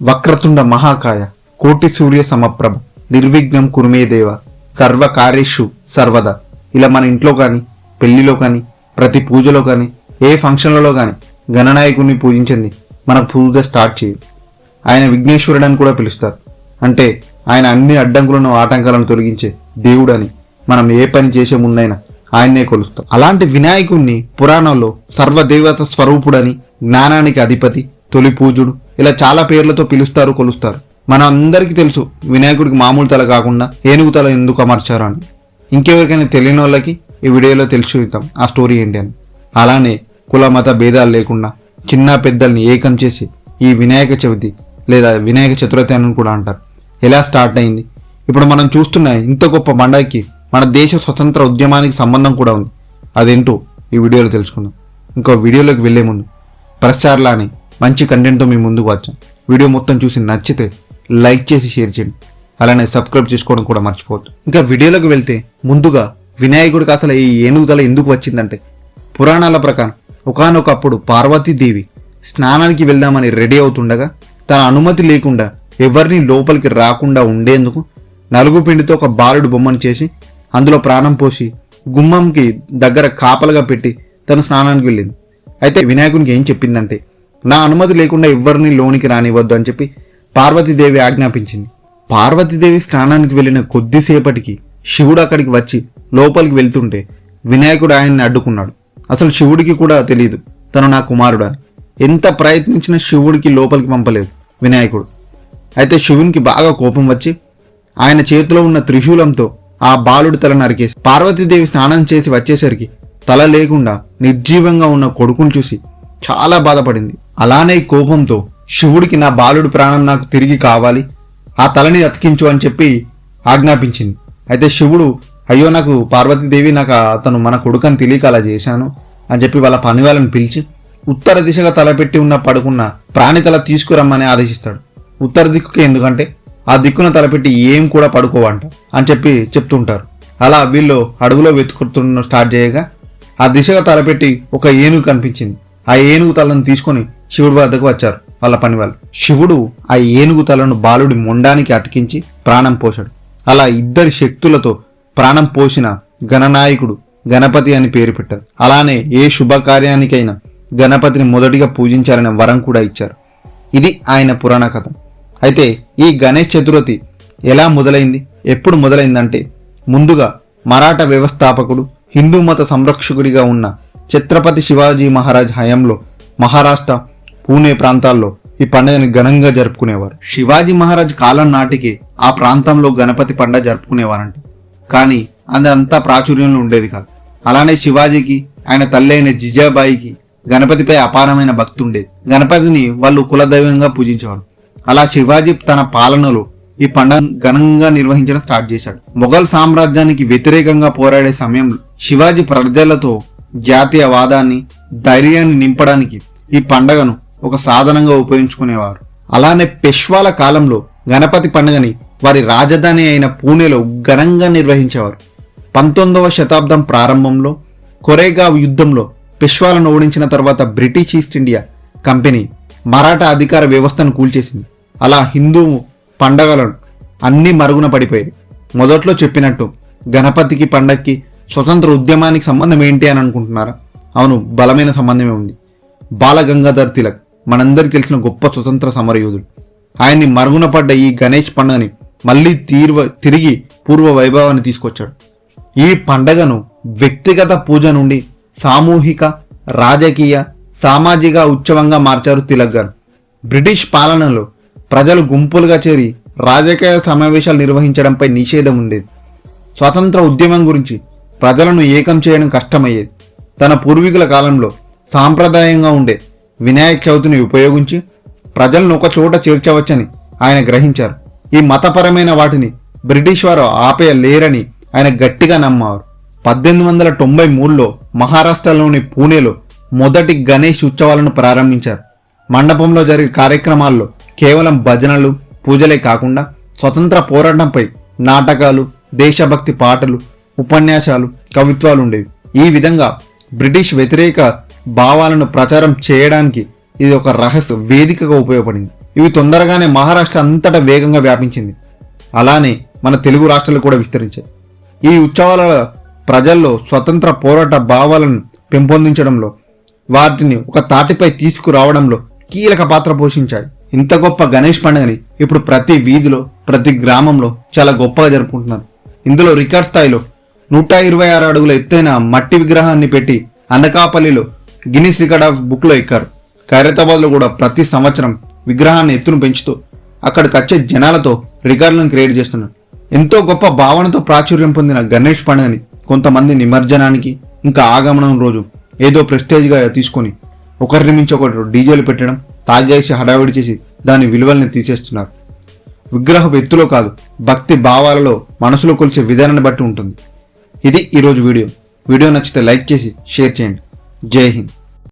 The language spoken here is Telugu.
వక్రతుండ మహాకాయ కోటి సూర్య సమప్రభ నిర్విఘ్నం కురుమే దేవ సర్వకార్యేషు సర్వదా. ఇలా మన ఇంట్లో కానీ, పెళ్లిలో కానీ, ప్రతి పూజలో కానీ, ఏ ఫంక్షన్లలో కానీ గణనాయకుడిని పూజించింది మనకు పూజ స్టార్ట్ చేయదు. ఆయన విఘ్నేశ్వరుడు అని కూడా పిలుస్తారు. అంటే ఆయన అన్ని అడ్డంకులను, ఆటంకాలను తొలగించే దేవుడు అని. మనం ఏ పని చేసే ముందైనా ఆయన్నే కొలుస్తాం. అలాంటి వినాయకుడిని పురాణంలో సర్వదేవత స్వరూపుడని, జ్ఞానానికి అధిపతి, తొలి పూజుడు, ఇలా చాలా పేర్లతో పిలుస్తారు, కొలుస్తారు. మనం అందరికీ తెలుసు వినాయకుడికి మామూలు తల కాకుండా ఏనుగు తల ఎందుకు అమర్చారు అని. ఇంకెవరికైనా తెలియని వాళ్ళకి ఈ వీడియోలో తెలుసుకుంటాం ఆ స్టోరీ ఏంటి అని. అలానే కుల మత భేదాలు లేకుండా చిన్న పెద్దల్ని ఏకం చేసి ఈ వినాయక చవితి లేదా వినాయక చతుర్థి అని కూడా అంటారు. ఎలా స్టార్ట్ అయింది, ఇప్పుడు మనం చూస్తున్న ఇంత గొప్ప పండగకి మన దేశ స్వతంత్ర ఉద్యమానికి సంబంధం కూడా ఉంది. అదేంటో ఈ వీడియోలో తెలుసుకుందాం. ఇంకో వీడియోలోకి వెళ్లే ముందు ప్రచార్లా అని మంచి కంటెంట్తో మీ ముందుకు వచ్చాం. వీడియో మొత్తం చూసి నచ్చితే లైక్ చేసి షేర్ చేయండి. అలానే సబ్స్క్రైబ్ చేసుకోవడం కూడా మర్చిపోవద్దు. ఇంకా వీడియోలోకి వెళ్తే ముందుగా వినాయకుడికి అసలు ఈ ఏనుగు తల ఎందుకు వచ్చిందంటే, పురాణాల ప్రకారం ఒకానొకప్పుడు పార్వతీదేవి స్నానానికి వెళ్దామని రెడీ అవుతుండగా తన అనుమతి లేకుండా ఎవరిని లోపలికి రాకుండా ఉండేందుకు నలుగు పిండితో ఒక బాలుడు బొమ్మను చేసి అందులో ప్రాణం పోసి గుమ్మంకి దగ్గర కాపలుగా పెట్టి తను స్నానానికి వెళ్ళింది. అయితే వినాయకునికి ఏం చెప్పిందంటే, నా అనుమతి లేకుండా ఎవరిని లోనికి రానివ్వద్దు అని చెప్పి పార్వతీదేవి ఆజ్ఞాపించింది. పార్వతీదేవి స్నానానికి వెళ్ళిన కొద్దిసేపటికి శివుడు అక్కడికి వచ్చి లోపలికి వెళ్తుంటే వినాయకుడు ఆయన్ని అడ్డుకున్నాడు. అసలు శివుడికి కూడా తెలియదు తను నా కుమారుడు అని. ఎంత ప్రయత్నించినా శివుడికి లోపలికి పంపలేదు వినాయకుడు. అయితే శివునికి బాగా కోపం వచ్చి ఆయన చేతిలో ఉన్న త్రిశూలంతో ఆ బాలుడి తల నరికేసి, పార్వతీదేవి స్నానం చేసి వచ్చేసరికి తల లేకుండా నిర్జీవంగా ఉన్న కొడుకును చూసి చాలా బాధపడింది. అలానే కోపంతో శివుడికి నా బాలుడి ప్రాణం నాకు తిరిగి కావాలి, ఆ తలని అతికించు అని చెప్పి ఆజ్ఞాపించింది. అయితే శివుడు, అయ్యో నాకు పార్వతీదేవి నాకు అతను మన కొడుకని తెలియక అలా చేశాను అని చెప్పి వాళ్ళ పని వాళ్ళని పిలిచి ఉత్తర దిశగా తలపెట్టి ఉన్న పడుకున్న ప్రాణి తల తీసుకురమ్మని ఆదేశిస్తాడు. ఉత్తర దిక్కుకే, ఎందుకంటే ఆ దిక్కున తలపెట్టి ఏం కూడా పడుకోవంట అని చెప్పి చెప్తుంటారు. అలా వీళ్ళు అడవిలో వెతుకుతున్న స్టార్ట్ చేయగా ఆ దిశగా తలపెట్టి ఒక ఏనుగు కనిపించింది. ఆ ఏనుగు తలను తీసుకొని శివుడి వద్దకు వచ్చారు వాళ్ళ పని వాళ్ళు. శివుడు ఆ ఏనుగు తలను బాలుడి మొండానికి అతికించి ప్రాణం పోశాడు. అలా ఇద్దరి శక్తులతో ప్రాణం పోసిన గణనాయకుడు గణపతి అని పేరు పెట్టారు. అలానే ఏ శుభకార్యానికైనా గణపతిని మొదటిగా పూజించాలనే వరం కూడా ఇచ్చారు. ఇది ఆయన పురాణ కథ. అయితే ఈ గణేష్ చతుర్థి ఎలా మొదలైంది, ఎప్పుడు మొదలైందంటే, ముందుగా మరాఠా వ్యవస్థాపకుడు, హిందూ మత సంరక్షకుడిగా ఉన్న ఛత్రపతి శివాజీ మహారాజ్ హయాంలో మహారాష్ట్ర, పూణే ప్రాంతాల్లో ఈ పండుగని ఘనంగా జరుపుకునేవారు. శివాజీ మహారాజ్ కాలం నాటికి ఆ ప్రాంతంలో గణపతి పండుగ జరుపుకునేవారంట. కానీ అదంతా ప్రాచుర్యంలో ఉండేది కాదు. అలానే శివాజీకి ఆయన తల్లి అయిన జిజాబాయికి గణపతిపై అపారమైన భక్తి ఉండేది. గణపతిని వాళ్ళు కులదైవంగా పూజించేవారు. అలా శివాజీ తన పాలనలో ఈ పండుగ ఘనంగా నిర్వహించడం స్టార్ట్ చేశాడు. మొఘల్ సామ్రాజ్యానికి వ్యతిరేకంగా పోరాడే సమయంలో శివాజీ ప్రజలతో జాతీయవాదాన్ని, ధైర్యాన్ని నింపడానికి ఈ పండుగను ఒక సాధనంగా ఉపయోగించుకునేవారు. అలానే పెష్వాల కాలంలో గణపతి పండుగని వారి రాజధాని అయిన పూణేలో ఘనంగా నిర్వహించేవారు. 19వ శతాబ్దం ప్రారంభంలో కొరేగావ్ యుద్ధంలో పెష్వాలను ఓడించిన తర్వాత British east India company Maratha అధికార వ్యవస్థను కూల్చేసింది. అలా హిందూ పండగలను అన్నీ మరుగున పడిపోయాయి. మొదట్లో చెప్పినట్టు గణపతికి పండగకి స్వతంత్ర ఉద్యమానికి సంబంధం ఏంటి అని అనుకుంటున్నారా? అవును, బలమైన సంబంధమే ఉంది. బాలగంగాధర్ తిలక్ మనందరికీ తెలిసిన గొప్ప స్వతంత్ర సమరయోధుడు. ఆయన్ని మరుగున పడ్డ ఈ గణేష్ పండుగని మళ్ళీ తిరిగి పూర్వ వైభవాన్ని తీసుకొచ్చాడు. ఈ పండగను వ్యక్తిగత పూజ నుండి సామూహిక, రాజకీయ, సామాజిక ఉత్సవంగా మార్చారు తిలక్ గారు. బ్రిటిష్ పాలనలో ప్రజలు గుంపులుగా చేరి రాజకీయ సమావేశాలు నిర్వహించడంపై నిషేధం ఉండేది. స్వాతంత్ర ఉద్యమం గురించి ప్రజలను ఏకం చేయడం కష్టమయ్యేది. తన పూర్వీకుల కాలంలో సాంప్రదాయంగా ఉండే వినాయక చవితిని ఉపయోగించి ప్రజలను ఒక చోట చేర్చవచ్చని ఆయన గ్రహించారు. ఈ మతపరమైన వాటిని బ్రిటిష్ వారు ఆపేయలేరని ఆయన గట్టిగా నమ్మారు. 1893లో మహారాష్ట్రలోని పూణేలో మొదటి గణేష్ ఉత్సవాలను ప్రారంభించారు. మండపంలో జరిగే కార్యక్రమాల్లో కేవలం భజనలు, పూజలే కాకుండా స్వతంత్ర పోరాటంపై నాటకాలు, దేశభక్తి పాటలు, ఉపన్యాసాలు, కవిత్వాలు ఉండేవి. ఈ విధంగా బ్రిటిష్ వ్యతిరేక భావాలను ప్రచారం చేయడానికి ఇది ఒక రహస్య వేదికగా ఉపయోగపడింది. ఇవి తొందరగానే మహారాష్ట్ర అంతటా వేగంగా వ్యాపించింది. అలానే మన తెలుగు రాష్ట్రాలు కూడా విస్తరించాయి. ఈ ఉత్సవాల ప్రజల్లో స్వతంత్ర పోరాట భావాలను పెంపొందించడంలో, వాటిని ఒక తాటిపై తీసుకురావడంలో కీలక పాత్ర పోషించాయి. ఇంత గొప్ప గణేష్ పండుగని ఇప్పుడు ప్రతి వీధిలో, ప్రతి గ్రామంలో చాలా గొప్పగా జరుపుకుంటున్నారు. ఇందులో రికార్డ్ స్థాయిలో 126 అడుగుల ఎత్తైన మట్టి విగ్రహాన్ని పెట్టి అనకాపల్లిలో గిన్నిస్ రికార్డ్ ఆఫ్ బుక్లో ఎక్కారు. ఖైరతాబాద్లో కూడా ప్రతి సంవత్సరం విగ్రహాన్ని ఎత్తును పెంచుతూ అక్కడికి వచ్చే జనాలతో రికార్డులను క్రియేట్ చేస్తున్నారు. ఎంతో గొప్ప భావనతో ప్రాచుర్యం పొందిన గణేష్ పండుగని కొంతమంది నిమజ్జనానికి, ఇంకా ఆగమనం రోజు ఏదో ప్రెస్టేజ్గా తీసుకొని ఒకరిని మించి ఒకరు డీజేలు పెట్టడం, తాగేసి హడావిడి చేసి దాని విలువల్ని తీసేస్తున్నారు. విగ్రహం ఎత్తులో కాదు, భక్తి భావాలలో మనసులో కొలిచే విధానాన్ని బట్టి ఉంటుంది. ఇది ఈరోజు వీడియో నచ్చితే లైక్ చేసి షేర్ చేయండి. జై హింద్.